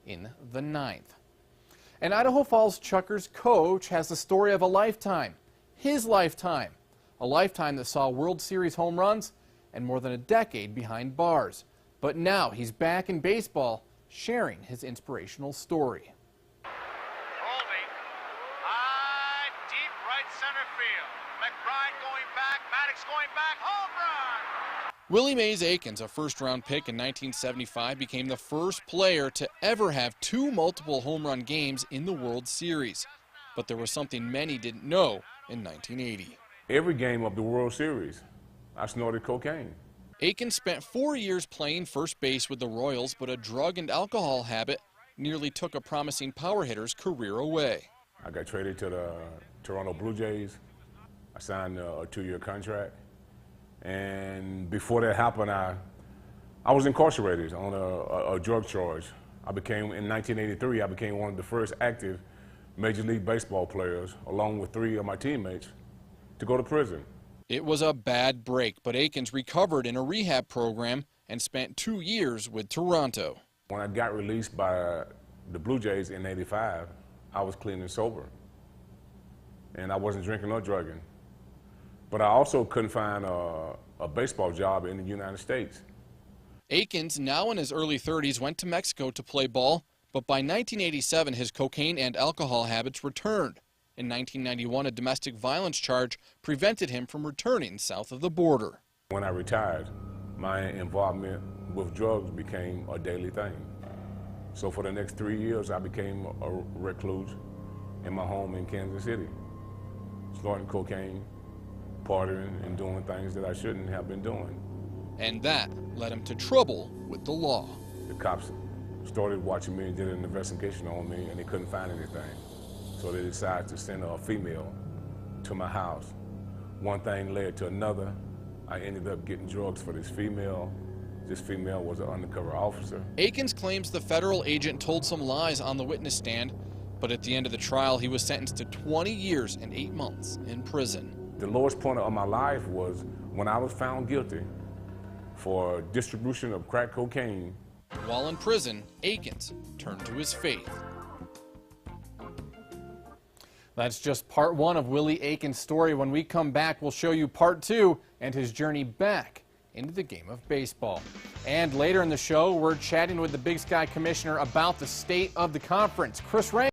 in the 9th. And Idaho Falls Chukars coach has the story of a lifetime, his lifetime, a lifetime that saw World Series home runs and more than a decade behind bars. But now he's back in baseball, sharing his inspirational story. Holding, high, deep right center field. McBride going back, Maddox going back, home run! Willie Mays Aikens, a first-round pick in 1975, became the first player to ever have 2 multiple home run games in the World Series. But there was something many didn't know in 1980. Every game of the World Series, I snorted cocaine. Aikens spent 4 years playing first base with the Royals, but a drug and alcohol habit nearly took a promising power hitter's career away. I got traded to the Toronto Blue Jays. I signed a 2-year contract. And before that happened, I was incarcerated on a drug charge. In 1983, I became one of the first active Major League Baseball players, along with 3 of my teammates, to go to prison. It was a bad break, but Aikens recovered in a rehab program and spent 2 years with Toronto. When I got released by the Blue Jays in '85, I was clean and sober. And I wasn't drinking or drugging. But I also couldn't find a baseball job in the United States. Aikens, now in his early 30s, went to Mexico to play ball, but by 1987 his cocaine and alcohol habits returned. In 1991, a domestic violence charge prevented him from returning south of the border. When I retired, my involvement with drugs became a daily thing. So for the next 3 years, I became a recluse in my home in Kansas City, snorting cocaine, partying, and doing things that I shouldn't have been doing. And that led him to trouble with the law. The cops started watching me and did an investigation on me, and they couldn't find anything. So they decided to send a female to my house. One thing led to another. I ended up getting drugs for this female. This female was an undercover officer. Aikens claims the federal agent told some lies on the witness stand, but at the end of the trial, he was sentenced to 20 years and 8 months in prison. The lowest point of my life was when I was found guilty for distribution of crack cocaine. While in prison, Aikens turned to his faith. That's just part 1 of Willie Aikens' story. When we come back, we'll show you part 2 and his journey back into the game of baseball. And later in the show, we're chatting with the Big Sky Commissioner about the state of the conference. Chris Ray.